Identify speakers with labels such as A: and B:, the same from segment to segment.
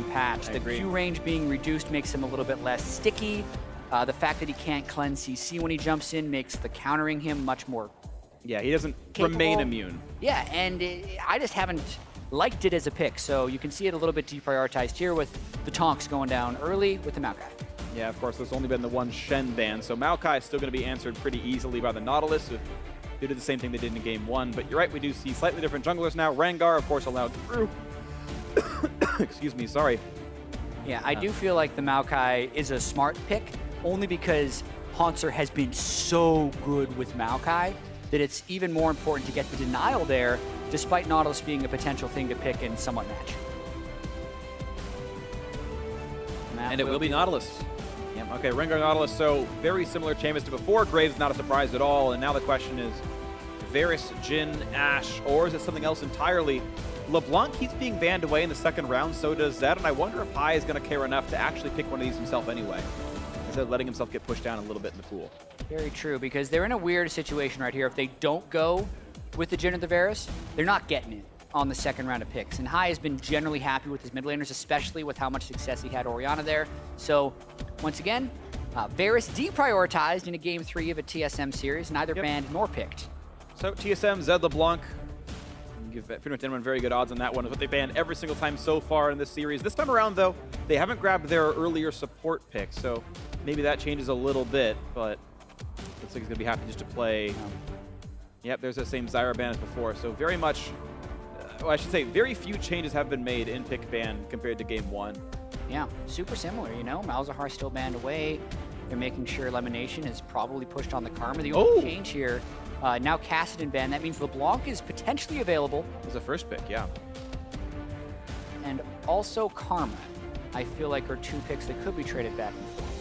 A: patch. The Q range being reduced makes him a little bit less sticky. The fact that he can't cleanse CC when he jumps in makes the countering him much more
B: Yeah, he doesn't
A: capable.
B: remain immune.
A: Yeah, and I just haven't liked it as a pick, so you can see it a little bit deprioritized here with the Tonks going down early with the Maokai.
B: Yeah, of course, there's only been the one Shen ban, so Maokai is still going to be answered pretty easily by the Nautilus. They did the same thing they did in Game 1, but you're right, we do see slightly different junglers now. Rengar, of course, allowed through. Excuse me, sorry.
A: Yeah, I do feel like the Maokai is a smart pick, only because Hauntzer has been so good with Maokai that it's even more important to get the denial there, despite Nautilus being a potential thing to pick and somewhat match.
B: And it will be Nautilus. Yep. Okay, Rengar Nautilus, so very similar champions to before. Graves not a surprise at all, and now the question is Varus, Jhin, AShe, or is it something else entirely? LeBlanc, he's being banned away in the second round, so does Zed, and I wonder if Hai is going to care enough to actually pick one of these himself anyway, instead of letting himself get pushed down a little bit in the pool.
A: Very true, because they're in a weird situation right here. If they don't go with the Jhin or the Varus, they're not getting it on the second round of picks. And Hai has been generally happy with his mid laners, especially with how much success he had Orianna there. So, once again, Varus deprioritized in a Game 3 of a TSM series, neither banned nor picked.
B: So, TSM, Zed LeBlanc, give pretty much anyone very good odds on that one. Is what they banned every single time so far in this series. This time around, though, they haven't grabbed their earlier support pick, so maybe that changes a little bit, but looks like he's going to be happy just to play. Yep, there's the same Zyra ban as before, so very much, well, I should say, very few changes have been made in pick ban compared to Game 1.
A: Yeah, super similar, you know? Malzahar still banned away. They're making sure Lemonnation is probably pushed on the Karma. The only change here, now Kassadin banned. That means LeBlanc is potentially available.
B: As a first pick, yeah.
A: And also Karma, I feel like are two picks that could be traded back and forth.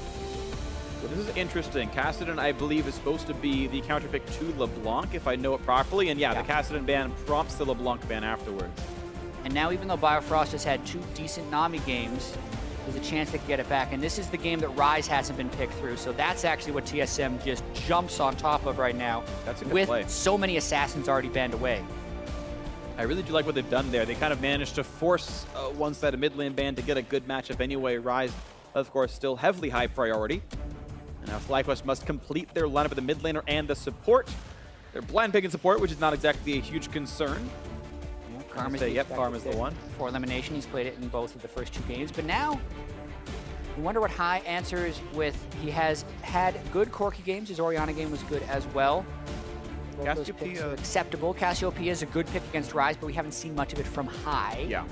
B: So this is interesting. Kassadin, I believe, is supposed to be the counter pick to LeBlanc, if I know it properly. And yeah, the Kassadin ban prompts the LeBlanc ban afterwards.
A: And now, even though Biofrost has had 2 decent Nami games, there's a chance they can get it back. And this is the game that Ryze hasn't been picked through. So that's actually what TSM just jumps on top of right now.
B: That's a good
A: with
B: play.
A: So many assassins already banned away.
B: I really do like what they've done there. They kind of managed to force one side of mid lane ban to get a good matchup anyway. Ryze, of course, still heavily high priority. And now FlyQuest must complete their lineup of the mid laner and the support. They're blind picking support, which is not exactly a huge concern.
A: Karma's
B: Karma's the one.
A: For Lemonnation, he's played it in both of the first 2 games. But now, we wonder what Hai answers with. He has had good Corki games. His Orianna game was good as well.
B: Cassiopeia
A: acceptable. Cassiopeia is a good pick against Ryze, but we haven't seen much of it from Hai.
B: Yeah.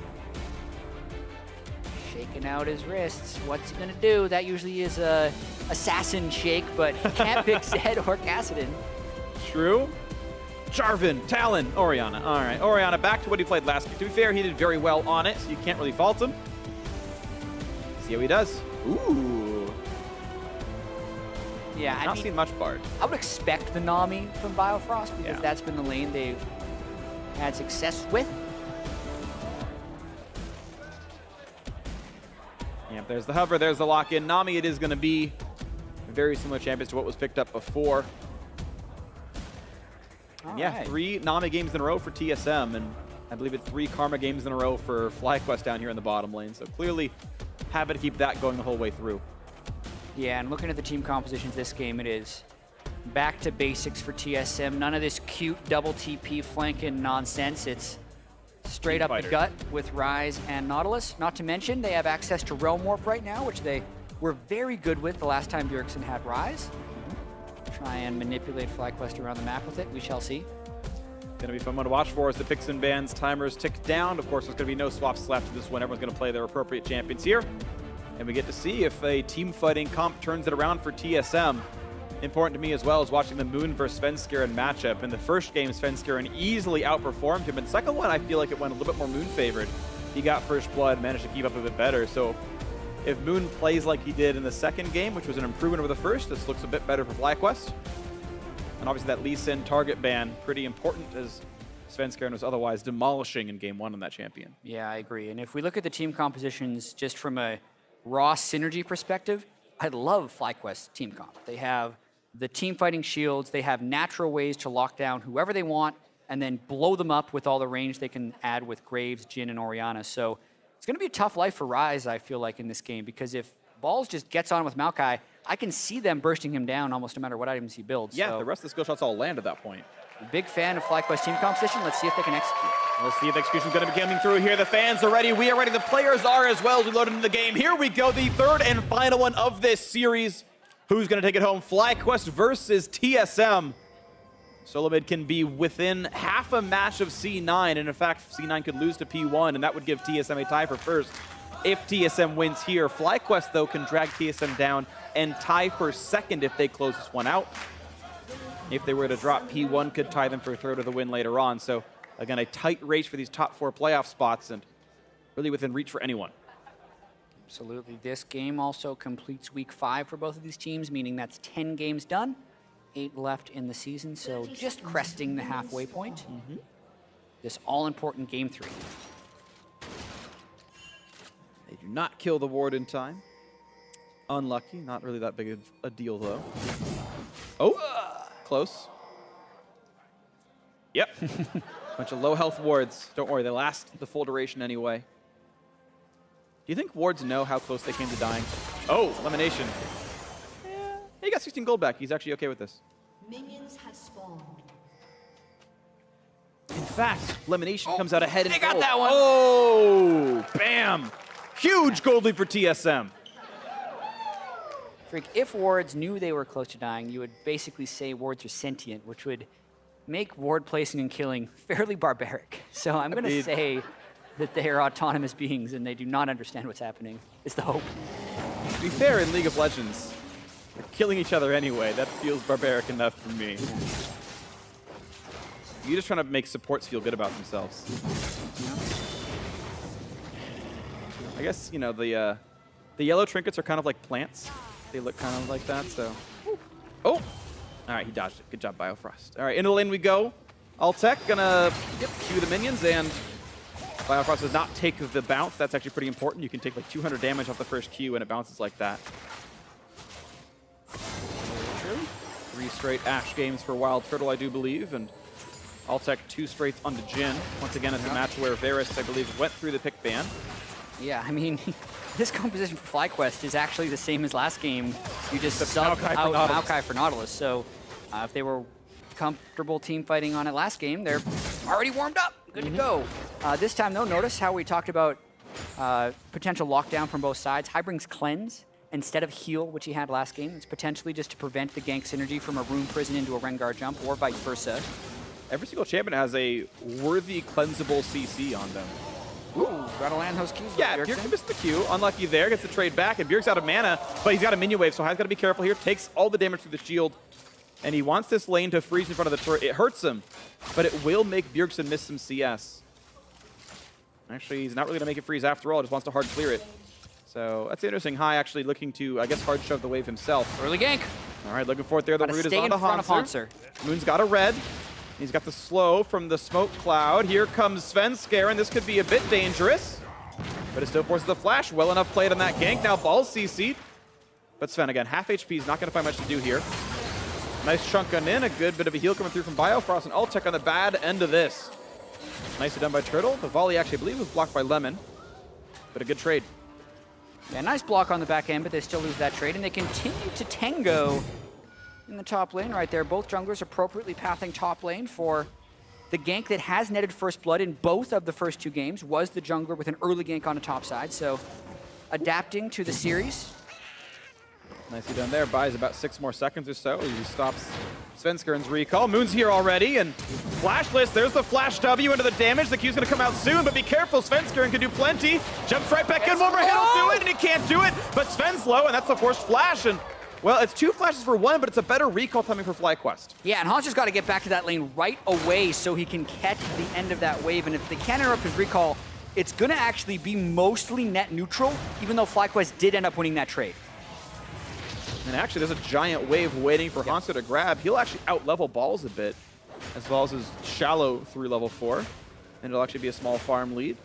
A: Shaking out his wrists. What's he gonna do? That usually is a assassin shake, but he can't pick Zed or Kassadin.
B: True. Jarvan, Talon, Orianna. All right, Orianna back to what he played last week. To be fair, he did very well on it, so you can't really fault him. See how he does. Ooh.
A: Yeah,
B: I've not seen much Bard.
A: I would expect the Nami from Biofrost because that's been the lane they've had success with.
B: Yeah, there's the hover, there's the lock-in. Nami, it is going to be very similar champions to what was picked up before. Yeah, 3 Nami games in a row for TSM, and I believe it's 3 Karma games in a row for FlyQuest down here in the bottom lane. So clearly happy to keep that going the whole way through.
A: Yeah, and looking at the team compositions this game, it is back to basics for TSM. None of this cute double TP flanking nonsense. It's straight up the gut with Ryze and Nautilus. Not to mention, they have access to Realm Warp right now, which they were very good with the last time Bjergsen had Ryze. Try and manipulate FlyQuest around the map with it. We shall see.
B: Gonna be fun one to watch for as the picks and bans timers tick down. Of course, there's gonna be no swaps left in this one. Everyone's gonna play their appropriate champions here. And we get to see if a team fighting comp turns it around for TSM. Important to me as well is watching the Moon versus Svenskeren matchup. In the first game, Svenskeren easily outperformed him. In the second one, I feel like it went a little bit more Moon favored. He got first blood, managed to keep up a bit better. So if Moon plays like he did in the second game, which was an improvement over the first, this looks a bit better for FlyQuest. And obviously that Lee Sin target ban, pretty important as Svenskeren was otherwise demolishing in Game 1 on that champion.
A: Yeah, I agree. And if we look at the team compositions just from a raw synergy perspective, I love FlyQuest team comp. They have the team fighting shields, they have natural ways to lock down whoever they want and then blow them up with all the range they can add with Graves, Jhin, and Orianna. So It's going to be a tough life for Ryze, I feel like, in this game, because if Balls just gets on with Maokai, I can see them bursting him down almost no matter what items he builds.
B: Yeah,
A: so
B: the rest of the skill shots all land at that point.
A: Big fan of FlyQuest team composition. Let's see if they can execute.
B: We'll see if execution's going to be coming through here. The fans are ready. We are ready. The players are as well as we load into the game. Here we go, the third and final one of this series. Who's going to take it home? FlyQuest versus TSM. Solomid can be within half a match of C9, and in fact, C9 could lose to P1, and that would give TSM a tie for first if TSM wins here. FlyQuest, though, can drag TSM down and tie for second if they close this one out. If they were to drop, P1 could tie them for third of the win later on. So, again, a tight race for these top 4 playoff spots, and really within reach for anyone.
A: Absolutely. This game also completes week 5 for both of these teams, meaning that's 10 games done, 8 left in the season, so just cresting the halfway point. This all-important game 3.
B: They do not kill the ward in time. Unlucky. Not really that big of a deal, though. Oh, close. Yep. Bunch of low health wards. Don't worry, they last the full duration anyway. Do you think wards know how close they came to dying? Oh, Lemonnation. Yeah, he got 16 gold back. He's actually okay with this.
C: Minions have spawned.
B: In fact, Lemonnation comes out ahead in
A: they
B: gold.
A: got that one.
B: Oh, bam. Huge gold lead for TSM.
A: Phreak, if wards knew they were close to dying, you would basically say wards are sentient, which would make ward placing and killing fairly barbaric. So I'm going to say that they are autonomous beings and they do not understand what's happening, is the hope.
B: To be fair, in League of Legends, they're killing each other anyway. That feels barbaric enough for me. You're just trying to make supports feel good about themselves. I guess, you know, the yellow trinkets are kind of like plants. They look kind of like that, so. Oh! All right, he dodged it. Good job, Biofrost. All right, into the lane we go. Altec gonna Q the minions, and Biofrost does not take the bounce. That's actually pretty important. You can take like 200 damage off the first Q when it bounces like that. True. 3 straight Ashe games for WildTurtle, I do believe, and Altec 2 straight onto Jhin. Once again, it's a match where Varus, I believe, went through the pick ban.
A: Yeah, I mean, this composition for FlyQuest is actually the same as last game. You just subbed out Maokai for Nautilus. So if they were comfortable team fighting on it last game, they're already warmed up. Good to go. This time, though, notice how we talked about potential lockdown from both sides. High brings Cleanse instead of Heal, which he had last game. It's potentially just to prevent the gank synergy from a Rune Prison into a Rengar jump, or vice versa.
B: Every single champion has a worthy cleansable CC on them.
A: Ooh, gotta land those Qs.
B: Yeah, Bjergsen missed the Q. Unlucky there. Gets the trade back, and Bjerg's out of mana, but he's got a minion wave, so High's got to be careful here. Takes all the damage through the shield, and he wants this lane to freeze in front of the turret. It hurts him, but it will make Bjergsen miss some CS. Actually, he's not really going to make it freeze after all. Just wants to hard clear it. So that's interesting. High actually looking to, I guess, hard shove the wave himself.
A: Early gank.
B: All right, looking for it there. The root is on the
A: Hauntzer.
B: Moon's got a red. He's got the slow from the smoke cloud. Here comes Svenskeren. This could be a bit dangerous, but it still forces the flash. Well enough played on that gank. Now Ball's CC'd. But Sven, again, half HP is not going to find much to do here. Nice chunk on in. A good bit of a heal coming through from Biofrost, and Altec on the bad end of this. Nicely done by Turtle. The volley, actually, I believe, was blocked by Lemon, but a good trade.
A: Yeah, nice block on the back end, but they still lose that trade, and they continue to tango in the top lane right there. Both junglers appropriately pathing top lane for the gank that has netted first blood in both of the first 2 games. Was the jungler with an early gank on the top side, so adapting to the series.
B: Nicely done there. Buys about 6 more seconds or so. He stops Svenskeren's recall. Moon's here already, and flashless. There's the flash W into the damage. The Q's going to come out soon, but be careful. Svenskeren can do plenty. Jumps right back in. One more hit will do it, and he can't do it. But Sven's low, and that's the forced flash. And well, it's 2 flashes for 1, but it's a better recall timing for FlyQuest.
A: Yeah, and Hauntzer's got to get back to that lane right away so he can catch the end of that wave. And if they can't interrupt his recall, it's going to actually be mostly net neutral, even though FlyQuest did end up winning that trade.
B: And actually, there's a giant wave waiting for Hauntzer to grab. He'll actually out-level Balls a bit, as well as his shallow through level 4. And it'll actually be a small farm lead.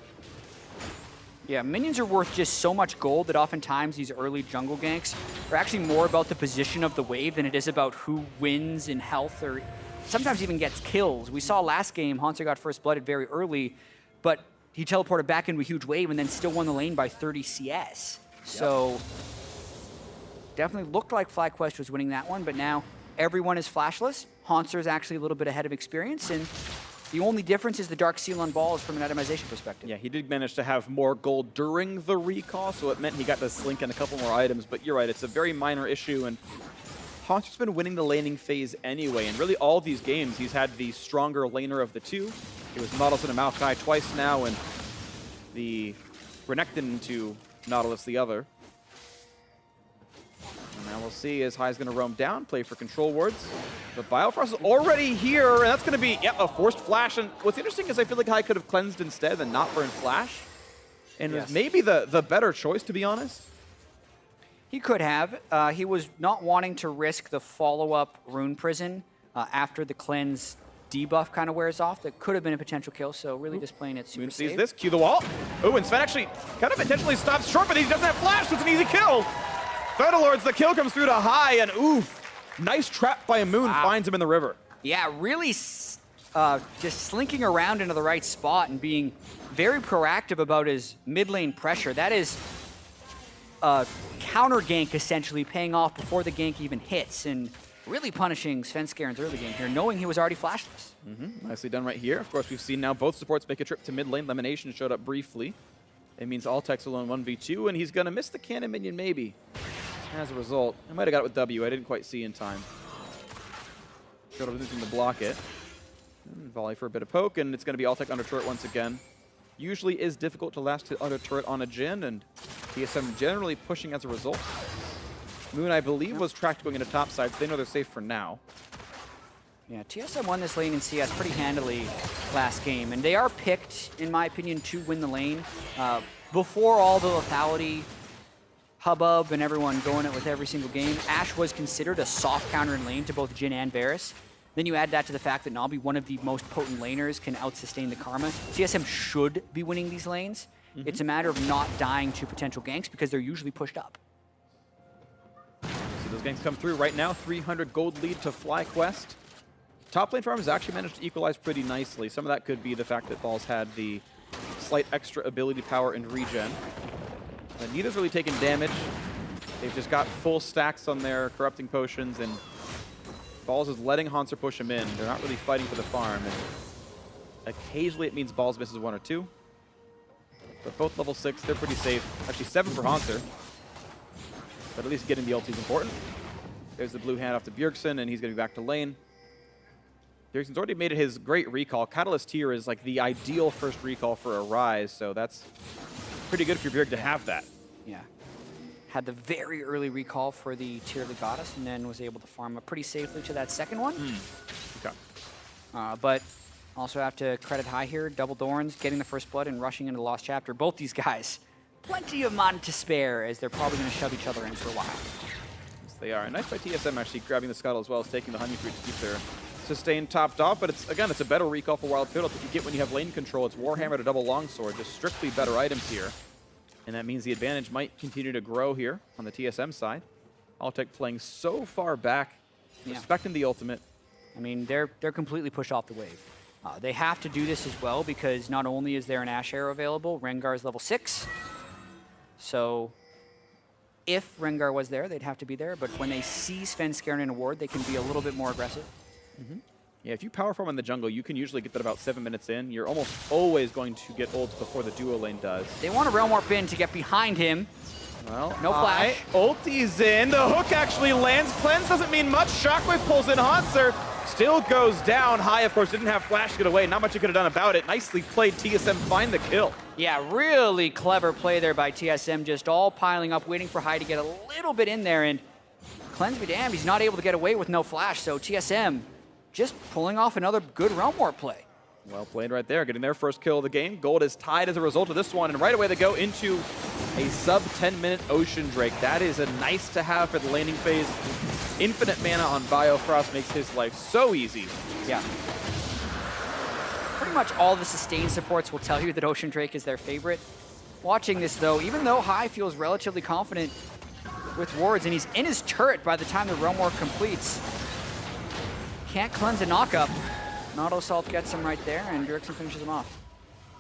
A: Yeah, minions are worth just so much gold that oftentimes these early jungle ganks are actually more about the position of the wave than it is about who wins in health or sometimes even gets kills. We saw last game, Hauntzer got first blooded very early, but he teleported back into a huge wave and then still won the lane by 30 CS. So definitely looked like FlyQuest was winning that one, but now everyone is flashless. Hauntzer is actually a little bit ahead of experience, and the only difference is the Dark Seal on balls from an itemization perspective.
B: Yeah, he did manage to have more gold during the recall, so it meant he got to slink in a couple more items, but you're right, it's a very minor issue, and Hauntzer's been winning the laning phase anyway, and really all these games, he's had the stronger laner of the two. It was Nautilus and a Maokai twice now, and the Renekton into Nautilus the other. And now we'll see as Hai's going to roam down, play for control wards. But Biofrost is already here, and that's going to be, a forced flash. And what's interesting is I feel like Hai could have cleansed instead and not burned flash. And it was maybe the better choice, to be honest.
A: He could have. He was not wanting to risk the follow-up Rune Prison after the cleanse debuff kind of wears off. That could have been a potential kill, so really just playing it super
B: Moon
A: safe.
B: sees this, cue the wall. Oh, and Sven actually kind of intentionally stops short, but he doesn't have flash, so it's an easy kill. Fedalords, the kill comes through to Hai, and oof. Nice trap by a Moon, finds him in the river.
A: Yeah, really just slinking around into the right spot and being very proactive about his mid lane pressure. That is counter gank essentially paying off before the gank even hits, and really punishing Svenskeren's early game here, knowing he was already flashless.
B: Nicely done right here. Of course, we've seen now both supports make a trip to mid lane. Lemonnation showed up briefly. It means Altec's alone 1v2, and he's going to miss the cannon minion maybe. As a result, I might have got it with W. I didn't quite see in time. Showed up anything to block it. Volley for a bit of poke, and it's going to be Altec under turret once again. Usually is difficult to last hit under turret on a Jhin, and TSM generally pushing as a result. Moon, I believe, was tracked going into top side, so they know they're safe for now.
A: Yeah, TSM won this lane in CS pretty handily last game, and they are picked, in my opinion, to win the lane. Before all the lethality hubbub and everyone going it with every single game, Ashe was considered a soft counter in lane to both Jhin and Varus. Then you add that to the fact that Nami, one of the most potent laners, can out-sustain the Karma. TSM should be winning these lanes. It's a matter of not dying to potential ganks because they're usually pushed up.
B: See those ganks come through right now. 300 gold lead to FlyQuest. Top lane farm has actually managed to equalize pretty nicely. Some of that could be the fact that Balls had the slight extra ability power and regen. But neither's really taken damage. They've just got full stacks on their corrupting potions, and Balls is letting Hauntzer push him in. They're not really fighting for the farm. And occasionally it means Balls misses 1 or 2. But both level 6, they're pretty safe. Actually 7 for Hauntzer. But at least getting the ult is important. There's the blue hand off to Bjergsen, and he's going to be back to lane. Bjergsen's already made it his great recall. Catalyst here is like the ideal first recall for a Ryze, so that's pretty good for Bjerg to have that.
A: Yeah. Had the very early recall for the Tear of the Goddess, and then was able to farm up pretty safely to that second one.
B: Okay.
A: But also have to credit Hai here, double Thorns, getting the first blood and rushing into the Lost Chapter. Both these guys, plenty of mana to spare as they're probably going to shove each other in for a while.
B: Yes, they are. Nice by TSM actually grabbing the scuttle as well as taking the honey fruit to keep their sustain topped off, but it's again, it's a better recall for WildTurtle that you get when you have lane control. It's Warhammer to double longsword, just strictly better items here. And that means the advantage might continue to grow here on the TSM side. Altec playing so far back, respecting the ultimate.
A: I mean, they're completely pushed off the wave. They have to do this as well because not only is there an Ashe arrow available, Rengar is level 6. So if Rengar was there, they'd have to be there. But when they see Svenskeren in a ward, they can be a little bit more aggressive.
B: Yeah, if you power farm in the jungle, you can usually get that about 7 minutes in. You're almost always going to get ults before the duo lane does.
A: They want to realm warp in to get behind him.
B: Well,
A: no flash.
B: Ulti's in. The hook actually lands. Cleanse doesn't mean much. Shockwave pulls in. Hauntzer still goes down. Hai, of course, didn't have flash to get away. Not much he could have done about it. Nicely played. TSM find the kill.
A: Yeah, really clever play there by TSM. Just all piling up, waiting for Hai to get a little bit in there. And Cleanse be damned, he's not able to get away with no flash. So TSM just pulling off another good realm warp play.
B: Well played right there, getting their first kill of the game. Gold is tied as a result of this one, and right away they go into a sub 10-minute Ocean Drake. That is a nice to have for the laning phase. Infinite mana on Biofrost makes his life so easy.
A: Yeah. Pretty much all the sustain supports will tell you that Ocean Drake is their favorite. Watching this though, even though Hai feels relatively confident with wards, and he's in his turret by the time the realm warp completes, can't cleanse a knockup. Nautilus ult gets him right there, and Bjergsen finishes him off.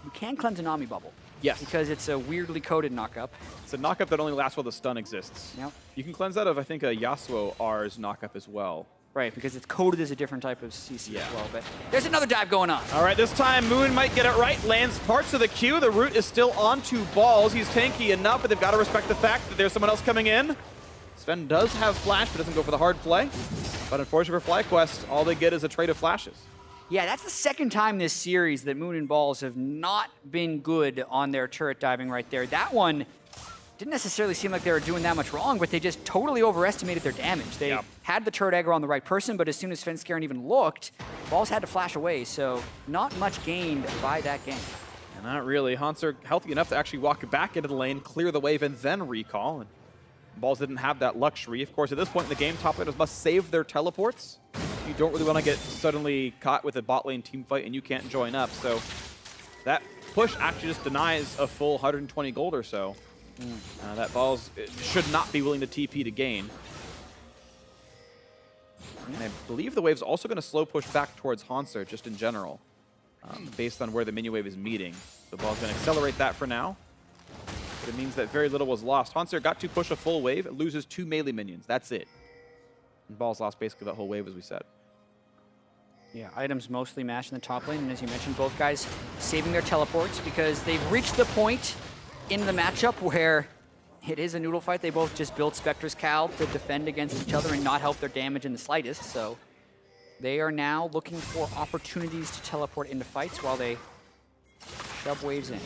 A: you can cleanse a Nami bubble.
B: Yes.
A: Because it's a weirdly coded knockup.
B: It's a knockup that only lasts while the stun exists.
A: Yep.
B: You can cleanse out of, I think, a Yasuo R's knockup as well.
A: Right, because it's coded as a different type of CC as well. But there's another dive going on.
B: All right, this time Moon might get it right. Lands parts of the queue. The root is still on 2 balls. He's tanky enough, but they've got to respect the fact that there's someone else coming in. Sven does have flash, but doesn't go for the hard play. But unfortunately for FlyQuest, all they get is a trade of flashes.
A: Yeah, that's the second time this series that Moon and Balls have not been good on their turret diving right there. That one didn't necessarily seem like they were doing that much wrong, but they just totally overestimated their damage. They had the turret aggro on the right person, but as soon as Svenskeren even looked, Balls had to flash away, so not much gained by that game.
B: And not really. Hauntzer healthy enough to actually walk back into the lane, clear the wave, and then recall. And Balls didn't have that luxury. Of course, at this point in the game, top laners must save their teleports. You don't really want to get suddenly caught with a bot lane team fight and you can't join up. So that push actually just denies a full 120 gold or so. That Balls should not be willing to TP to gain. And I believe the wave's also going to slow push back towards Hauntzer just in general, based on where the minion wave is meeting. The Ball's going to accelerate that for now. But it means that very little was lost. Hauntzer got to push a full wave. It loses 2 melee minions. That's it. And Balls lost basically that whole wave, as we said.
A: Yeah, items mostly mashed in the top lane, and as you mentioned, both guys saving their teleports because they've reached the point in the matchup where it is a noodle fight. They both just built Spectre's Cal to defend against each other and not help their damage in the slightest, so they are now looking for opportunities to teleport into fights while they shove waves in.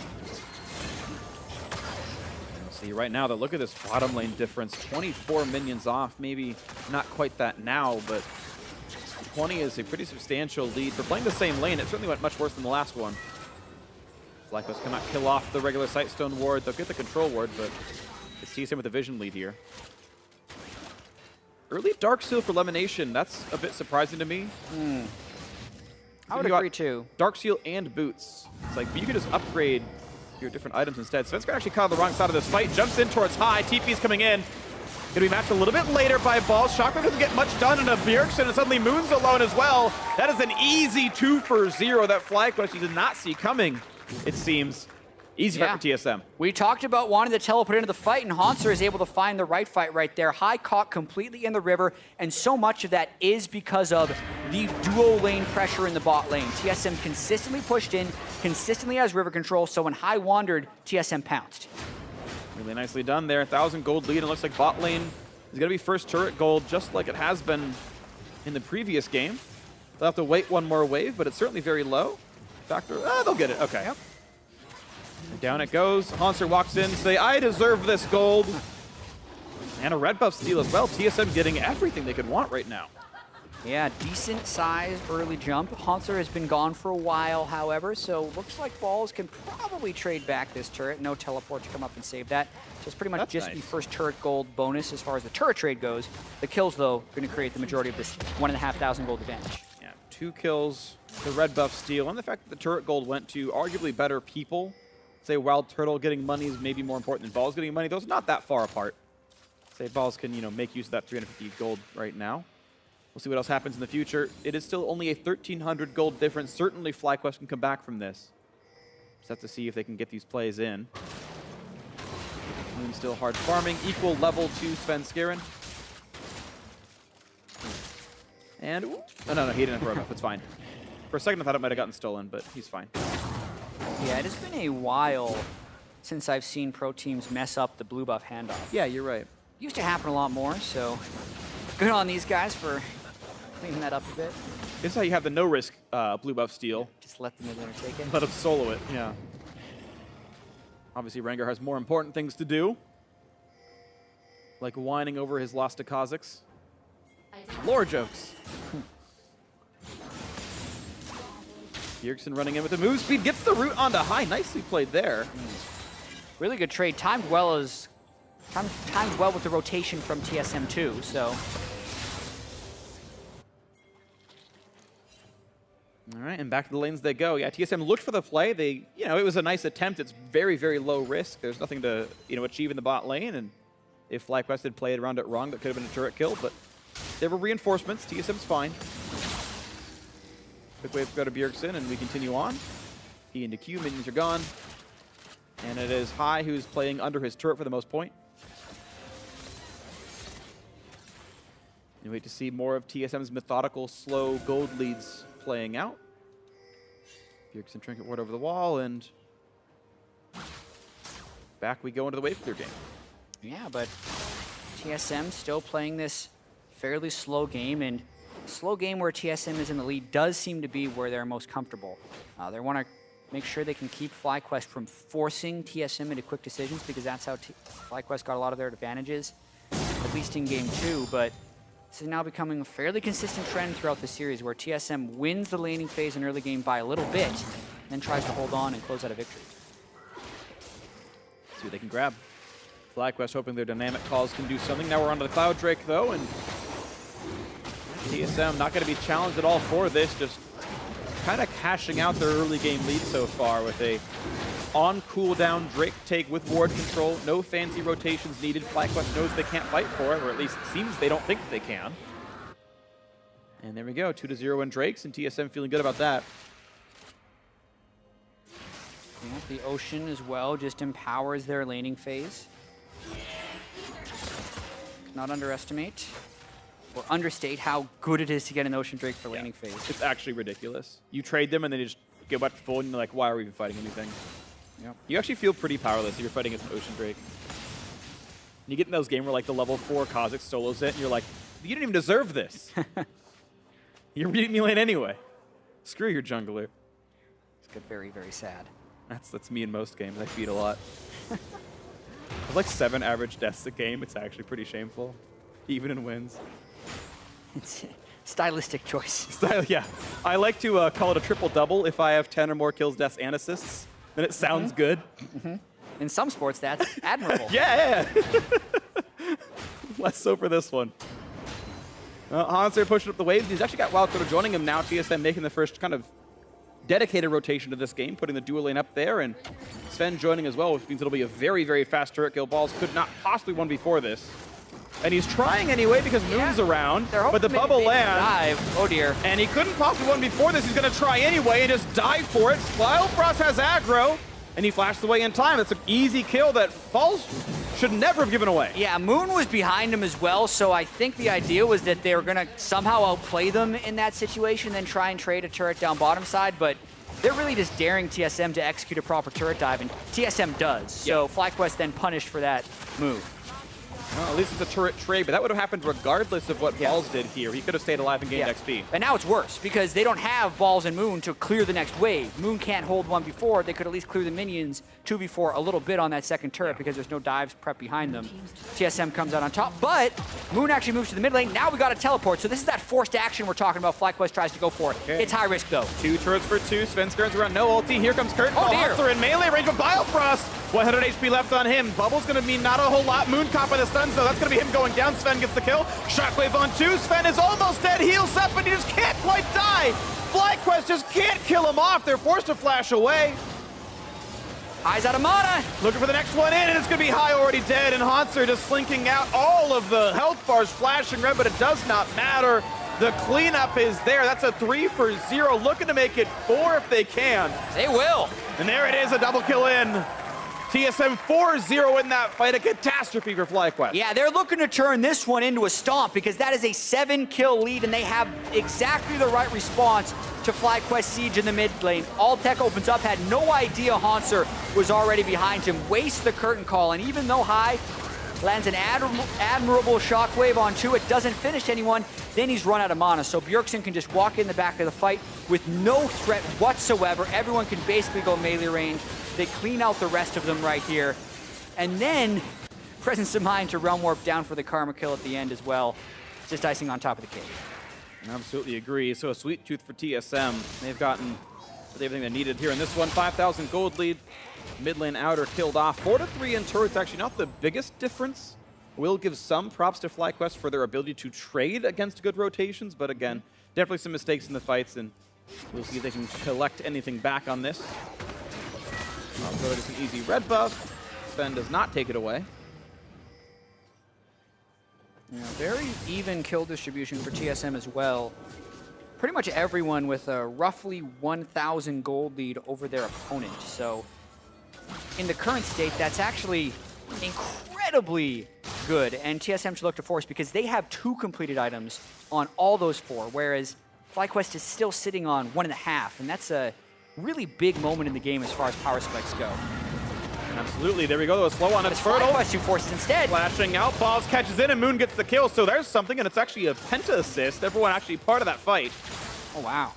B: See, right now, look at this bottom lane difference. 24 minions off, maybe not quite that now, but 20 is a pretty substantial lead. For playing the same lane, it certainly went much worse than the last one. FlyQuest cannot kill off the regular Sightstone ward. They'll get the control ward, but it's TSM with the vision lead here. Early Dark Seal for Lemonnation, that's a bit surprising to me.
A: I would agree too.
B: Dark Seal and boots. It's like, you could just upgrade your different items instead. Svenskeren actually caught on the wrong side of this fight, jumps in towards high, TP's coming in. Gonna be matched a little bit later by Balls. Shockwave doesn't get much done, and a Bjergsen, and suddenly Moon's alone as well. That is an easy 2 for 0 that FlyQuest did not see coming, it seems. Easy fight for TSM.
A: We talked about wanting to teleport into the fight, and Hauntzer is able to find the right fight right there. High caught completely in the river, and so much of that is because of the duo lane pressure in the bot lane. TSM consistently pushed in, consistently has river control, so when High wandered, TSM pounced.
B: Really nicely done there. 1,000 gold lead, and looks like bot lane is going to be first turret gold, just like it has been in the previous game. They'll have to wait one more wave, but it's certainly very low. Factor, they'll get it. Okay.
A: Yep.
B: And down it goes. Hauntzer walks in, say, I deserve this gold. And a red buff steal as well. TSM getting everything they could want right now.
A: Yeah, decent size early jump. Hauntzer has been gone for a while, however, so looks like Balls can probably trade back this turret. No teleport to come up and save that. So it's pretty much just the first turret gold bonus as far as the turret trade goes. The kills, though, going to create the majority of this 1,500 gold advantage.
B: Yeah, 2 kills, the red buff steal, and the fact that the turret gold went to arguably better people. Say WildTurtle getting money is maybe more important than Balls getting money. Those are not that far apart. Say Balls can, make use of that 350 gold right now. We'll see what else happens in the future. It is still only a 1,300 gold difference. Certainly FlyQuest can come back from this. Just have to see if they can get these plays in. Moon still hard farming. Equal level to Svenskeren. And, oh, no, he didn't throw enough. It's fine. For a second I thought it might have gotten stolen, but he's fine.
A: Yeah, it has been a while since I've seen pro teams mess up the blue buff handoff.
B: Yeah, you're right.
A: Used to happen a lot more, so good on these guys for cleaning that up a bit.
B: This is how you have the no-risk blue buff steal.
A: Just let the mid laner take it.
B: Let him solo it, yeah. Obviously, Rengar has more important things to do, like whining over his loss to Kha'Zix. Lore jokes. Bjergsen running in with the move speed, gets the root onto high. Nicely played there.
A: Really good trade, timed well with the rotation from TSM too, so.
B: All right, and back to the lanes they go. Yeah, TSM looked for the play. They, it was a nice attempt. It's very, very low risk. There's nothing to, achieve in the bot lane, and if FlyQuest had played around it wrong, that could have been a turret kill, but there were reinforcements. TSM's fine. Quick wave to go to Bjergsen, and we continue on. E into Q, minions are gone. And it is Hai who's playing under his turret for the most point. You wait to see more of TSM's methodical, slow gold leads playing out. Bjergsen trinket ward over the wall, and back we go into the wave clear game. Yeah,
A: but TSM still playing this fairly slow game, and slow game where TSM is in the lead does seem to be where they're most comfortable. They want to make sure they can keep FlyQuest from forcing TSM into quick decisions, because that's how FlyQuest got a lot of their advantages, at least in game 2, but this is now becoming a fairly consistent trend throughout the series where TSM wins the laning phase in early game by a little bit, then tries to hold on and close out a victory.
B: See what they can grab. FlyQuest hoping their dynamic calls can do something. Now we're onto the Cloud Drake though, and TSM not going to be challenged at all for this, just kind of cashing out their early game lead so far with a on cooldown Drake take with ward control. No fancy rotations needed. FlyQuest knows they can't fight for it, or at least it seems they don't think they can. And there we go, 2-0 in Drakes, and TSM feeling good about that.
A: Yeah, the Ocean as well just empowers their laning phase. Not underestimate or understate how good it is to get an Ocean Drake for laning phase.
B: It's actually ridiculous. You trade them and then you just get back to full and you're like, why are we even fighting anything? Yep. You actually feel pretty powerless if you're fighting against an Ocean Drake. You get in those games where like the level 4 Kha'Zix solos it and you're like, you didn't even deserve this. You're beating me lane anyway. Screw your jungler.
A: It's good, very, very sad.
B: That's me in most games. I feed a lot. With like 7 average deaths a game, it's actually pretty shameful, even in wins.
A: It's a stylistic choice.
B: Yeah. I like to call it a triple-double if I have 10 or more kills, deaths, and assists. Then it sounds good.
A: In some sports, that's admirable.
B: Yeah. Less so for this one. Hauntzer pushing up the waves. He's actually got WildTurtle joining him now. TSM making the first kind of dedicated rotation to this game, putting the dual lane up there, and Sven joining as well, which means it'll be a very, very fast turret kill. Balls could not possibly won before this. And he's trying anyway because Moon's around, but the bubble lands.
A: Oh dear.
B: And he couldn't possibly win before this. He's going to try anyway and just dive for it. Biofrost has aggro, and he flashed away in time. That's an easy kill that Balls should never have given away.
A: Yeah, Moon was behind him as well, so I think the idea was that they were going to somehow outplay them in that situation, then try and trade a turret down bottom side, but they're really just daring TSM to execute a proper turret dive, and TSM does. So FlyQuest then punished for that move.
B: Well, at least it's a turret trade, but that would have happened regardless of what Balls did here. He could have stayed alive and gained XP.
A: And now it's worse, because they don't have Balls and Moon to clear the next wave. Moon can't hold 1v4. They could at least clear the minions 2v4 a little bit on that second turret because there's no dives prep behind them. TSM comes out on top, but Moon actually moves to the mid lane. Now we got a teleport, so this is that forced action we're talking about. FlyQuest tries to go for it. It's high risk, though.
B: 2 turrets for 2. Svenskeren around, no ulti. Here comes Kurt. Hauntzer in melee range, but Biofrost, 100 HP left on him. Bubble's going to mean not a whole lot. Moon caught by the stuns, though. That's going to be him going down. Sven gets the kill. Shockwave on 2. Sven is almost dead. Heals up, and he just can't quite die. FlyQuest just can't kill him off. They're forced to flash away.
A: Hai's out of mana.
B: Looking for the next one in, and it's going to be Hai already dead, and Hauntzer just slinking out. All of the health bars flashing red, but it does not matter. The cleanup is there. That's a 3 for 0. Looking to make it 4 if they can.
A: They will.
B: And there it is, a double kill in. TSM 4-0 in that fight, a catastrophe for FlyQuest.
A: Yeah, they're looking to turn this one into a stomp because that is a 7-kill lead, and they have exactly the right response to FlyQuest siege in the mid lane. Altec opens up, had no idea Hauntzer was already behind him, wastes the curtain call, and even though Hai lands an admirable shockwave on 2, it doesn't finish anyone, then he's run out of mana. So Bjergsen can just walk in the back of the fight with no threat whatsoever. Everyone can basically go melee range. They clean out the rest of them right here. And then presence of mind to realm warp down for the karma kill at the end as well. Just icing on top of the cake.
B: I absolutely agree. So a sweet tooth for TSM. They've gotten everything they needed here in this one. 5,000 gold lead. Mid lane outer killed off. 4-3 in turrets, actually not the biggest difference. Will give some props to FlyQuest for their ability to trade against good rotations, but again, definitely some mistakes in the fights, and we'll see if they can collect anything back on this. So it's an easy red buff. Sven does not take it away.
A: Yeah, very even kill distribution for TSM as well. pretty much everyone with a roughly 1,000 gold lead over their opponent. So in the current state, that's actually incredibly good, and TSM should look to force because they have 2 completed items on all those 4, whereas FlyQuest is still sitting on 1.5, and that's a really big moment in the game as far as power spikes go.
B: Absolutely, there we go, a slow on a turtle.
A: FlyQuest who forces instead.
B: Flashing out, Balls catches in, and Moon gets the kill, so there's something, and it's actually a penta assist. Everyone actually part of that fight.
A: Oh, wow.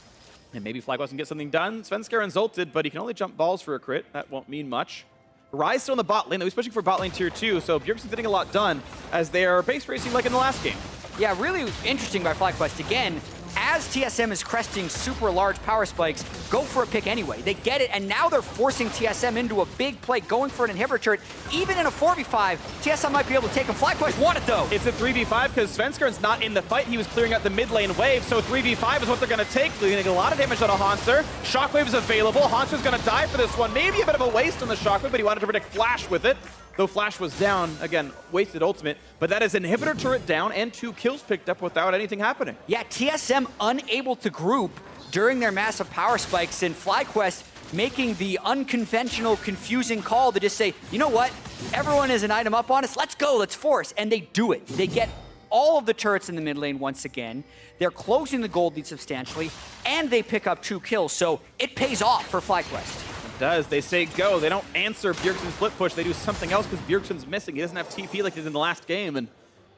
B: And maybe FlyQuest can get something done. Svenskeren's ulted, but he can only jump balls for a crit. That won't mean much. Ryze still in the bot lane. He's pushing for bot lane tier 2, so Bjergsen's getting a lot done as they are base racing like in the last game.
A: Yeah, really interesting by FlyQuest. Again, as TSM is cresting super large power spikes, go for a pick anyway. They get it, and now they're forcing TSM into a big play, going for an inhibitor turret. Even in a 4v5, TSM might be able to take him. FlyQuest want it, though.
B: It's a 3v5 because Svenskeren's not in the fight. He was clearing out the mid lane wave, so 3v5 is what they're going to take. They're going to get a lot of damage on a Hauntzer. Shockwave is available. Hauntzer's going to die for this one. Maybe a bit of a waste on the Shockwave, but he wanted to predict Flash with it. Though Flash was down, again, wasted ultimate, but that is inhibitor turret down and 2 kills picked up without anything happening.
A: Yeah, TSM unable to group during their massive power spikes, and FlyQuest making the unconventional, confusing call to just say, you know what, everyone is an item up on us, let's go, let's force, and they do it. They get all of the turrets in the mid lane once again, they're closing the gold lead substantially, and they pick up 2 kills, so it pays off for FlyQuest.
B: Does. They say go. They don't answer Bjergsen's split push. They do something else because Bjergsen's missing. He doesn't have TP like he did in the last game, and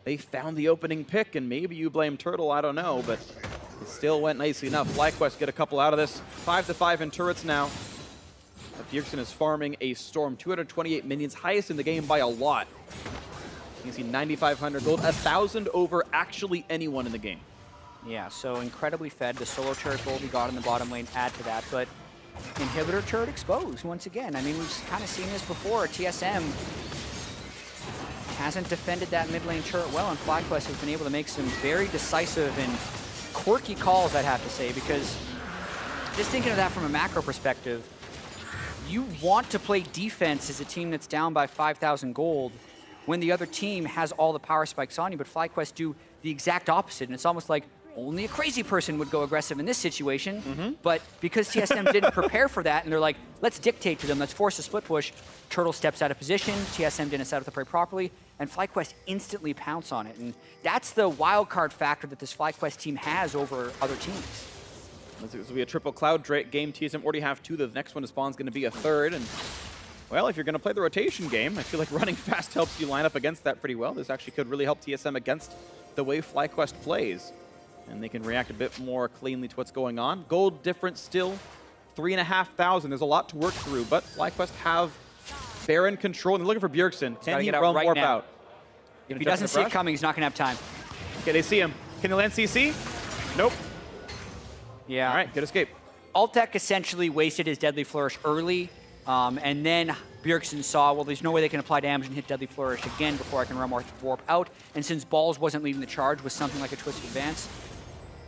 B: they found the opening pick, and maybe you blame Turtle, I don't know, but it still went nicely enough. FlyQuest get a couple out of this. 5-5 in turrets now. But Bjergsen is farming a Storm. 228 minions, highest in the game by a lot. You can see 9,500 gold, 1,000 over actually anyone in the game.
A: Yeah, so incredibly fed. The solo turret gold he got in the bottom lane add to that, but inhibitor turret exposed once again. I mean, we've kind of seen this before. TSM hasn't defended that mid lane turret well, and FlyQuest has been able to make some very decisive and quirky calls, I'd have to say, because just thinking of that from a macro perspective, you want to play defense as a team that's down by 5,000 gold when the other team has all the power spikes on you, but FlyQuest do the exact opposite, and it's almost like only a crazy person would go aggressive in this situation, but because TSM didn't prepare for that, and they're like, let's dictate to them, let's force a split push, Turtle steps out of position, TSM didn't set up the prey properly, and FlyQuest instantly pounce on it, and that's the wild card factor that this FlyQuest team has over other teams.
B: This will be a triple Cloud Drake game. TSM already have 2. The next one to spawn is going to be a 3rd, and well, if you're going to play the rotation game, I feel like running fast helps you line up against that pretty well. This actually could really help TSM against the way FlyQuest plays. And they can react a bit more cleanly to what's going on. Gold difference still, 3,500. There's a lot to work through, but FlyQuest have Baron control. And they're looking for Bjergsen. Can he run warp out?
A: If he doesn't see it coming, he's not going to have time.
B: Okay, they see him. Can he land CC? Nope.
A: Yeah.
B: All right, good escape.
A: Altec essentially wasted his Deadly Flourish early, and then Bjergsen saw, well, there's no way they can apply damage and hit Deadly Flourish again before I can run warp out. And since Balls wasn't leading the charge with something like a Twisted Advance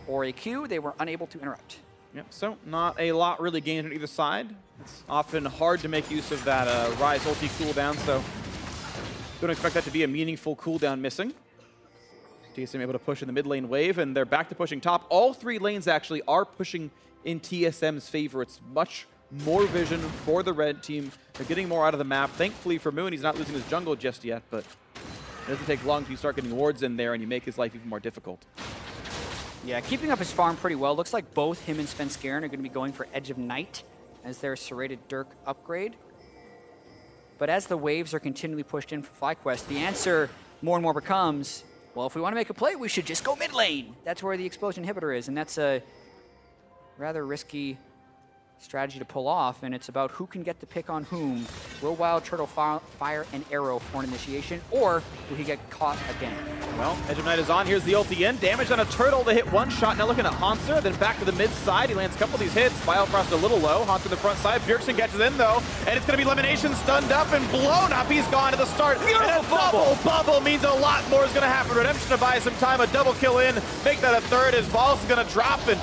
A: or a Q, they were unable to interrupt.
B: Yep, so not a lot really gained on either side. It's often hard to make use of that Ryze ulti cooldown, so don't expect that to be a meaningful cooldown missing. TSM able to push in the mid lane wave, and they're back to pushing top. All 3 lanes actually are pushing in TSM's favor. It's much more vision for the red team. They're getting more out of the map. Thankfully for Moon, he's not losing his jungle just yet, but it doesn't take long until you start getting wards in there and you make his life even more difficult.
A: Yeah, keeping up his farm pretty well. Looks like both him and Svenskeren are going to be going for Edge of Night as their serrated Dirk upgrade. But as the waves are continually pushed in for FlyQuest, the answer more and more becomes, well, if we want to make a play, we should just go mid lane. That's where the Explosion Inhibitor is, and that's a rather risky strategy to pull off, and it's about who can get the pick on whom. Will WildTurtle fire an arrow for an initiation, or will he get caught again?
B: Well, Edge of Night is on. Here's the ulti in. Damage on a Turtle to hit 1 shot. Now looking at Hauntzer, then back to the mid side. He lands a couple of these hits. Biofrost a little low. Hauntzer the front side. Bjergsen catches in though, and it's going to be Lemonnation stunned up and blown up. He's gone to the start.
A: Beautiful
B: double bubble means a lot more is going to happen. Redemption to buy some time. A double kill in. Make that a 3rd. His Balls is going to drop, and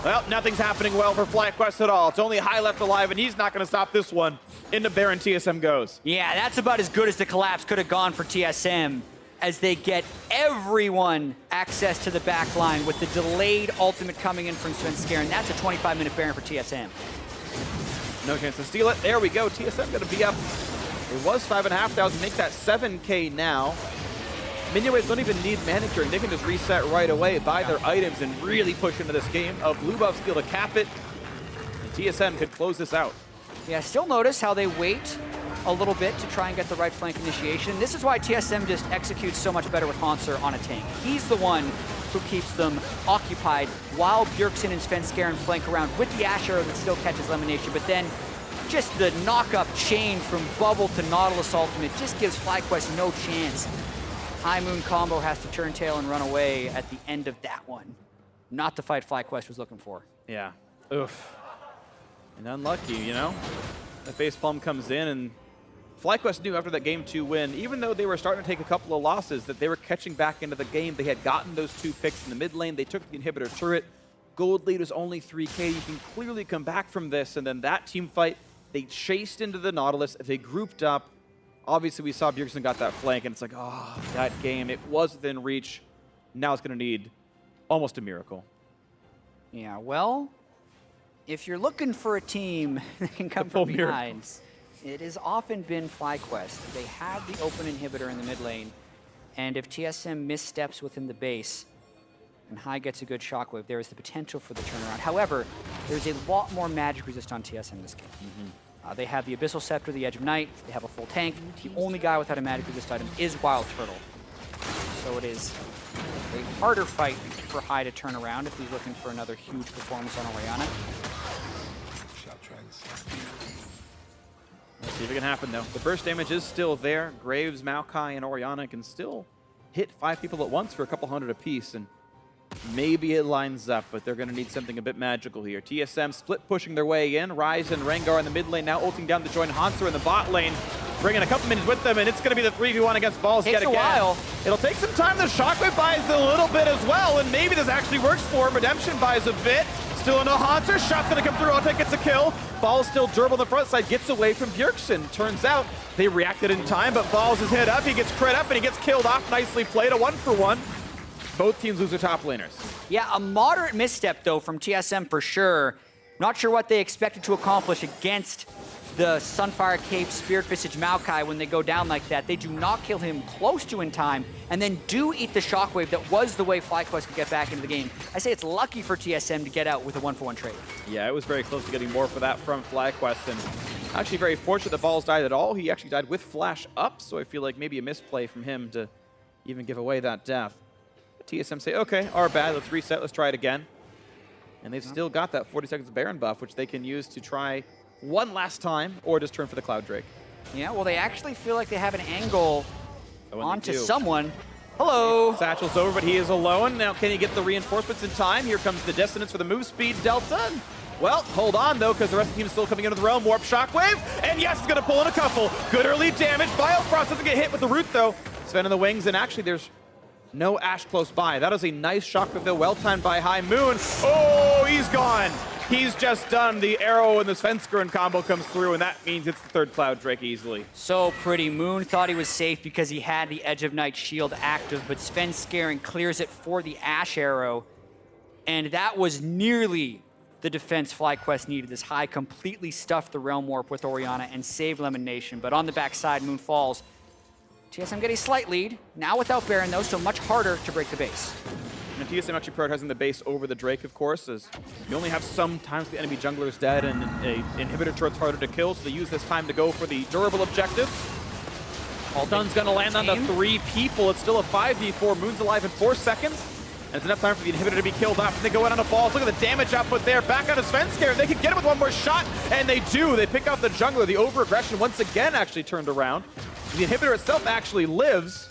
B: well, nothing's happening well for FlyQuest at all. It's only High left alive, and he's not going to stop this one. Into Baron TSM goes.
A: Yeah, that's about as good as the collapse could have gone for TSM. as they get everyone access to the back line with the delayed ultimate coming in from Svenskeren. That's a 25-minute Baron for TSM.
B: No chance to steal it. There we go. TSM going to be up. It was 5,500. Make that 7K now. Minion waves don't even need manicuring. They can just reset right away, buy their items, and really push into this game. A blue buff skill to cap it. And TSM could close this out.
A: Yeah, still notice how they wait a little bit to try and get the right flank initiation. This is why TSM just executes so much better with Hauntzer on a tank. He's the one who keeps them occupied while Bjergsen and Svenskeren flank around with the AShe arrow that still catches Lemonnation. But then just the knock-up chain from Bubble to Nautilus ultimate just gives FlyQuest no chance. High Moon combo has to turn tail and run away at the end of that one. Not the fight FlyQuest was looking for.
B: Yeah. Oof. And unlucky, you know? The facepalm comes in, and FlyQuest knew after that Game 2 win, even though they were starting to take a couple of losses, that they were catching back into the game. They had gotten those 2 picks in the mid lane. They took the inhibitor turret. Gold lead was only 3K. You can clearly come back from this. And then that team fight, they chased into the Nautilus. They grouped up. Obviously, we saw Bjergsen got that flank, and it's like, oh, that game. It was within reach. Now it's going to need almost a miracle.
A: Yeah, well, if you're looking for a team that can come from behind, it has often been FlyQuest. They have the open inhibitor in the mid lane, and if TSM missteps within the base and High gets a good shockwave, there is the potential for the turnaround. However, there's a lot more magic resist on TSM this game. They have the Abyssal Scepter, the Edge of Night, they have a full tank. The only guy without a magic resist item is WildTurtle. So it is a harder fight for High to turn around if he's looking for another huge performance on Orianna.
B: Let's see if it can happen, though. The burst damage is still there. Graves, Maokai, and Orianna can still hit 5 people at once for a couple hundred apiece, and maybe it lines up, but they're going to need something a bit magical here. TSM split pushing their way in. Ryze and Rengar in the mid lane, now ulting down to join Hauntzer in the bot lane, bringing a couple minutes with them, and it's going to be the 3v1 against Balls yet again.
A: Takes a while.
B: It'll take some time. The Shockwave buys a little bit as well, and maybe this actually works for him. Redemption buys a bit. Still into Hauntzer. Shot's going to come through. Altec gets a kill. Ball's still durable on the front side. Gets away from Bjergsen. Turns out they reacted in time, but Balls is hit up. He gets crit up, and he gets killed off. Nicely played. A 1-for-1. Both teams lose their top laners.
A: Yeah, a moderate misstep, though, from TSM for sure. Not sure what they expected to accomplish against the Sunfire Cape Spirit Visage Maokai when they go down like that. They do not kill him close to in time, and then do eat the shockwave that was the way FlyQuest could get back into the game. I say it's lucky for TSM to get out with a 1-for-1 trade.
B: Yeah, it was very close to getting more for that from FlyQuest, and actually very fortunate that Balls died at all. He actually died with flash up, so I feel like maybe a misplay from him to even give away that death. But TSM say, okay, our bad, let's reset, let's try it again. And they've still got that 40 seconds of Baron buff, which they can use to try one last time, or just turn for the Cloud Drake. Yeah,
A: well, they actually feel like they have an angle onto someone. Hello!
B: Satchel's over, but he is alone. Now, can he get the reinforcements in time? Here comes the dissonance for the move speed delta. Well, hold on, though, because the rest of the team is still coming into the realm. Warp Shockwave, and yes, it's going to pull in a couple. Good early damage. Biofrost doesn't get hit with the root, though. Sven in the wings, and actually there's no Ashe close by. That is a nice shockwave, though, well timed by High Moon. Oh, he's gone. He's just done. The arrow and the Svenskeren combo comes through, and that means it's the third Cloud Drake easily.
A: So pretty. Moon thought he was safe because he had the Edge of Night shield active, but Svenskeren clears it for the Ashe arrow, and that was nearly the defense FlyQuest needed. This High completely stuffed the Realm Warp with Orianna and saved Lemonnation, but on the backside, Moon falls. TSM get a slight lead, now without Baron though, so much harder to break the base.
B: And TSM actually prioritizing the base over the Drake, of course, as you only have some times the enemy jungler is dead and an inhibitor turret's harder to kill, so they use this time to go for the durable objective. Altun's gonna land on the 3 people. It's still a 5v4. Moon's alive in 4 seconds. And it's enough time for the inhibitor to be killed off. And they go out on a Balls. Look at the damage output there. Back on a Svenskeren. They can get it with one more shot, and they do. They pick off the jungler. The over-aggression once again actually turned around. The inhibitor itself actually lives,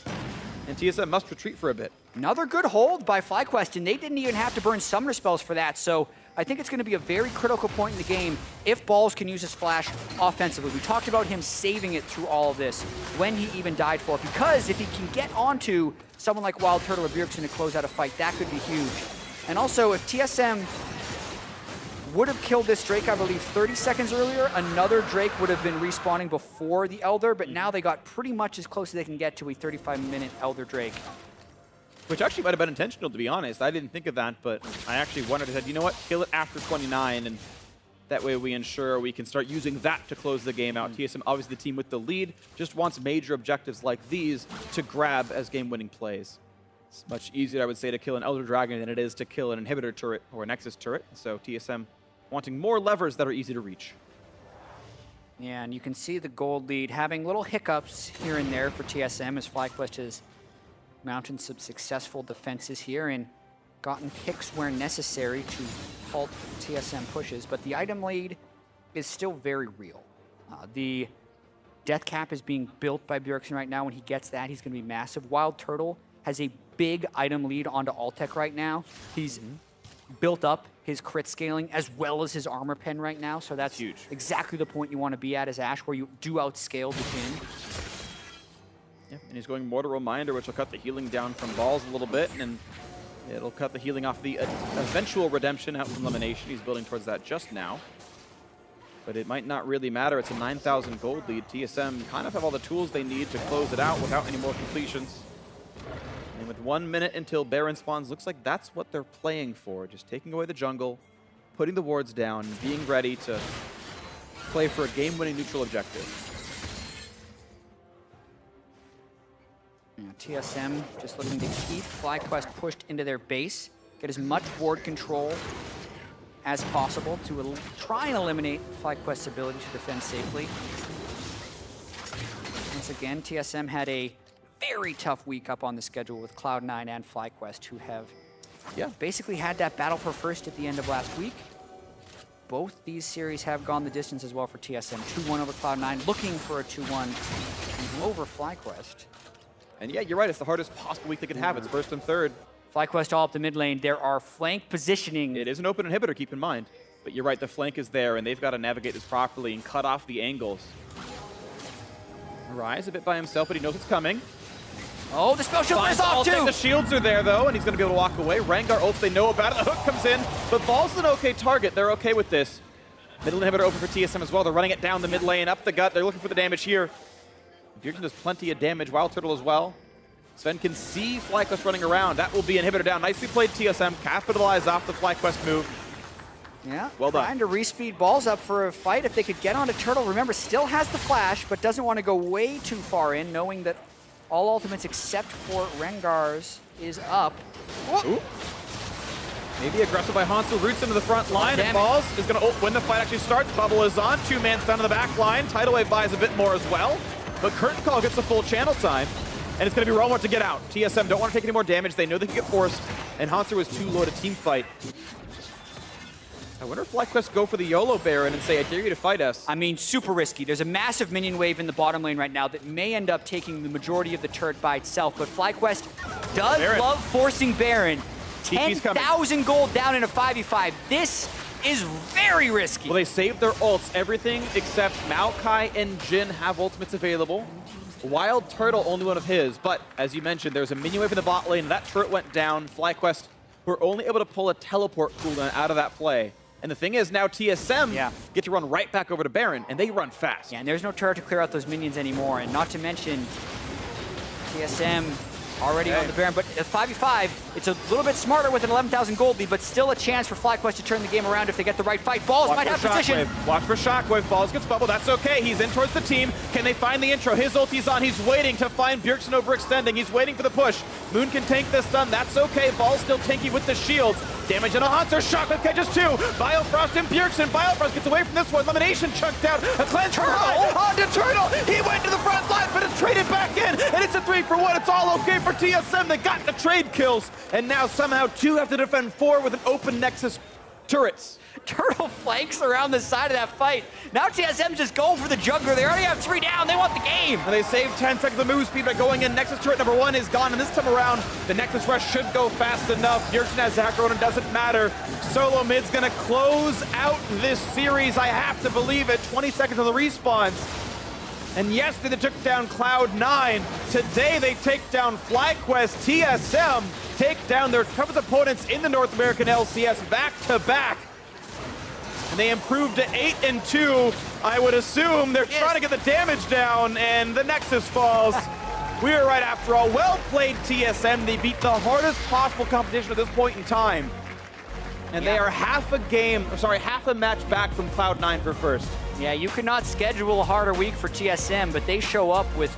B: and TSM must retreat for a bit.
A: Another good hold by FlyQuest, and they didn't even have to burn summoner spells for that, so I think it's going to be a very critical point in the game if Balls can use his flash offensively. We talked about him saving it through all of this when he even died for it, because if he can get onto someone like WildTurtle or Bjergsen to close out a fight, that could be huge. And also, if TSM would have killed this Drake, I believe, 30 seconds earlier. Another Drake would have been respawning before the Elder, but now they got pretty much as close as they can get to a 35-minute Elder Drake.
B: Which actually might have been intentional, to be honest. I didn't think of that, but I actually wondered, I said, you know what, kill it after 29, and that way we ensure we can start using that to close the game out. TSM, obviously the team with the lead, just wants major objectives like these to grab as game-winning plays. It's much easier, I would say, to kill an Elder Dragon than it is to kill an inhibitor turret or a Nexus turret. So TSM wanting more levers that are easy to reach.
A: Yeah, and you can see the gold lead having little hiccups here and there for TSM as FlyQuest has mounted some successful defenses here and gotten picks where necessary to halt TSM pushes, but the item lead is still very real. The death cap is being built by Bjergsen right now. When he gets that, he's going to be massive. WildTurtle has a big item lead onto Altec right now. He's built up his crit scaling as well as his armor pen right now, so that's
B: huge.
A: Exactly the point you want to be at as Ashe, where you do outscale the Jhin.
B: Yeah, and he's going Mortal Reminder, which will cut the healing down from balls a little bit, and it'll cut the healing off the eventual redemption out from Lemonnation. He's building towards that just now. But it might not really matter. It's a 9,000 gold lead. TSM kind of have all the tools they need to close it out without any more completions. And with 1 minute until Baron spawns, looks like that's what they're playing for. Just taking away the jungle, putting the wards down, being ready to play for a game-winning neutral objective.
A: Yeah, TSM just looking to keep FlyQuest pushed into their base, get as much ward control as possible to try and eliminate FlyQuest's ability to defend safely. Once again, TSM had a very tough week up on the schedule with Cloud9 and FlyQuest, who have basically had that battle for first at the end of last week. Both these series have gone the distance as well for TSM. 2-1 over Cloud9, looking for a 2-1 over FlyQuest.
B: And yeah, you're right, it's the hardest possible week they could have. It's first and third.
A: FlyQuest all up the mid lane. There are flank positioning.
B: It is an open inhibitor, keep in mind. But you're right, the flank is there, and they've got to navigate this properly and cut off the angles. Ryze a bit by himself, but he knows it's coming.
A: Oh, the spell shield is off too!
B: The shields are there, though, and he's going to be able to walk away. Rengar ults, they know about it. The hook comes in, but Ball's an okay target. They're okay with this. Middle inhibitor open for TSM as well. They're running it down the mid lane, up the gut. They're looking for the damage here. Bjergsen does plenty of damage. WildTurtle as well. Sven can see FlyQuest running around. That will be inhibitor down. Nicely played TSM. Capitalize off the FlyQuest move.
A: Yeah,
B: well done.
A: Trying to re-speed balls up for a fight. If they could get onto Turtle, remember, still has the flash, but doesn't want to go way too far in, knowing that all ultimates except for Rengar's is up.
B: Ooh. Maybe aggressive by Hauntzer, roots into the front line, and Balls is going to ult when the fight actually starts. Bubble is on, 2 mans down to the back line. Tidal Wave buys a bit more as well, but Curtain Call gets the full channel time, and it's going to be Rowan to get out. TSM don't want to take any more damage. They know they can get forced, and Hauntzer was too low to team fight. I wonder if FlyQuest go for the YOLO Baron and say, I dare you to fight us.
A: I mean, super risky. There's a massive minion wave in the bottom lane right now that may end up taking the majority of the turret by itself, but FlyQuest does love forcing Baron. 10,000 gold down in a 5v5. This is very risky.
B: Well, they saved their ults. Everything except Maokai and Jhin have ultimates available. WildTurtle, only one of his, but as you mentioned, there's a minion wave in the bot lane. That turret went down. FlyQuest were only able to pull a teleport cooldown out of that play. And the thing is, now TSM get to run right back over to Baron, and they run fast.
A: Yeah, and there's no turret to clear out those minions anymore, and not to mention TSM already on the Baron, but at 5v5, it's a little bit smarter with an 11,000 gold lead, but still a chance for FlyQuest to turn the game around if they get the right fight. Balls might have position.
B: Watch for Shockwave. Balls gets bubbled. That's okay. He's in towards the team. Can they find the intro? His ulti's on. He's waiting to find Bjergsen overextending. He's waiting for the push. Moon can tank this stun. That's okay. Ball's still tanky with the shields. Damage on a Hauntzer. Shockwave catches 2. Biofrost and Bjergsen. Biofrost gets away from this one. Lemonnation chunked out. A cleanse onto Turtle. He went to the front line, but it's traded back in, and it's a 3-for-1. It's all okay for TSM. They got the trade kills, and now somehow 2 have to defend 4 with an open Nexus turrets.
A: Turtle flanks around the side of that fight. Now TSM's just going for the jungler. They already have 3 down. They want the game.
B: And they save 10 seconds of move speed by going in. Nexus turret number 1 is gone, and this time around, the Nexus rush should go fast enough. Bjergsen has Zacro, and it doesn't matter. Solomid's going to close out this series. I have to believe it. 20 seconds of the respawns. And yesterday they took down Cloud9. Today they take down FlyQuest. TSM take down their toughest opponents in the North American LCS back-to-back. And they improved to 8-2. I would assume they're trying to get the damage down, and the Nexus falls. We are right after all. Well played, TSM. They beat the hardest possible competition at this point in time. And they are half a match back from Cloud9 for first.
A: Yeah, you could not schedule a harder week for TSM, but they show up with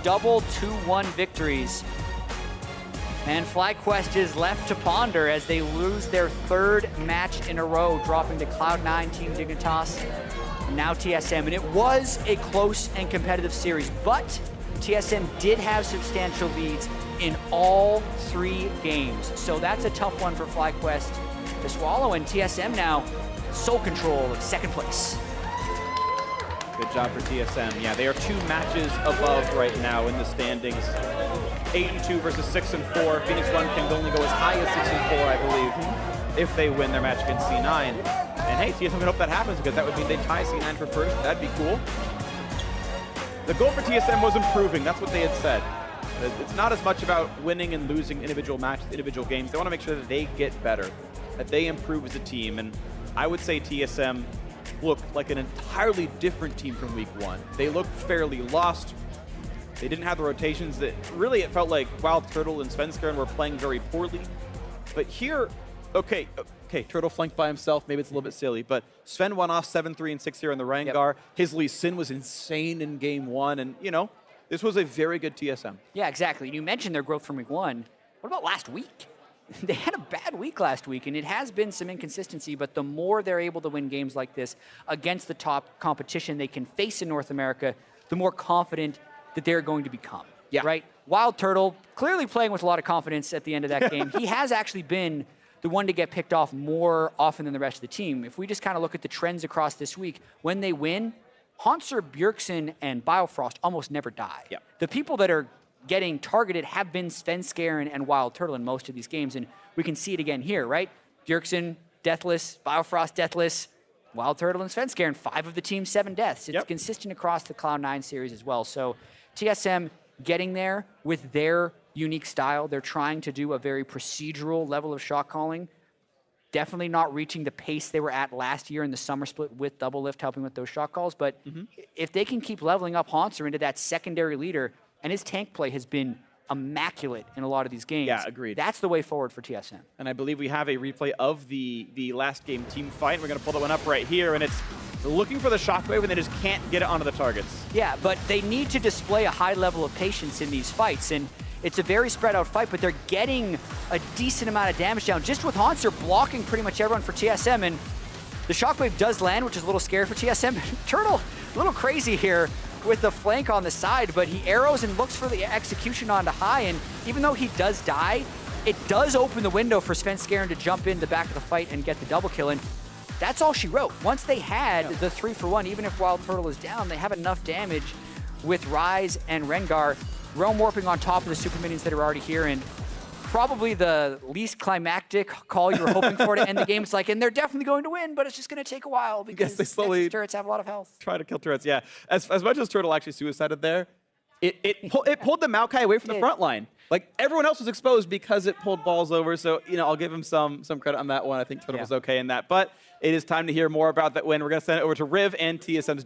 A: double 2-1 victories. And FlyQuest is left to ponder as they lose their third match in a row, dropping to Cloud9, Team Dignitas, and now TSM. And it was a close and competitive series, but TSM did have substantial leads in all 3 games. So that's a tough one for FlyQuest to swallow, and TSM now sole control of second place.
B: Good job for TSM. Yeah, they are 2 matches above right now in the standings. 8-2 versus 6-4. Phoenix One can only go as high as 6-4, I believe, if they win their match against C9. And hey, TSM can hope that happens because that would mean they tie C9 for first. That'd be cool. The goal for TSM was improving. That's what they had said. It's not as much about winning and losing individual matches, individual games. They want to make sure that they get better, that they improve as a team. And I would say TSM looked like an entirely different team from week 1. They looked fairly lost. They didn't have the rotations that really it felt like WildTurtle and Svenskeren were playing very poorly. But here, okay, Turtle flanked by himself. Maybe it's a little bit silly, but Sven went off 7-3 and 6-0 in the Rengar. Yep. His Lee Sin was insane in game 1, and you know, this was a very good TSM.
A: Yeah, exactly. You mentioned their growth from week 1. What about last week? They had a bad week last week, and it has been some inconsistency, but the more they're able to win games like this against the top competition they can face in North America, the more confident that they're going to become. Yeah. Right? WildTurtle, clearly playing with a lot of confidence at the end of that game. He has actually been the one to get picked off more often than the rest of the team. If we just kind of look at the trends across this week, when they win, Hauntzer, Bjergsen, and Biofrost almost never die. Yep. The people that are getting targeted have been Svenskeren and WildTurtle in most of these games, and we can see it again here, right? Bjergsen, deathless, Biofrost, deathless, WildTurtle and Svenskeren, 5 of the team's 7 deaths. It's consistent across the Cloud9 series as well. So TSM getting there with their unique style. They're trying to do a very procedural level of shot calling. Definitely not reaching the pace they were at last year in the summer split with Double Lift helping with those shot calls. But if they can keep leveling up Hauntzer into that secondary leader, and his tank play has been immaculate in a lot of these games.
B: Yeah, agreed.
A: That's the way forward for TSM.
B: And I believe we have a replay of the last game team fight. We're going to pull that one up right here, and it's looking for the shockwave, and they just can't get it onto the targets.
A: Yeah, but they need to display a high level of patience in these fights, and it's a very spread out fight, but they're getting a decent amount of damage down just with Hauntzer blocking pretty much everyone for TSM, and the shockwave does land, which is a little scary for TSM. Turtle, a little crazy here with the flank on the side, but he arrows and looks for the execution onto high, and even though he does die, it does open the window for Svenskeren to jump in the back of the fight and get the double kill, and that's all she wrote. Once they had the 3-for-1, even if WildTurtle is down, they have enough damage with Ryze and Rengar, roam warping on top of the super minions that are already here, and probably the least climactic call you were hoping for to end the game. It's like, and they're definitely going to win, but it's just going to take a while because
B: they slowly
A: turrets have a lot of health.
B: Try to kill turrets, yeah. As much as Turtle actually suicided there, it pulled the Maokai away from the front line. Like, everyone else was exposed because it pulled balls over, so, you know, I'll give him some credit on that one. I think Turtle was okay in that. But it is time to hear more about that win. We're going to send it over to Riv and TSM's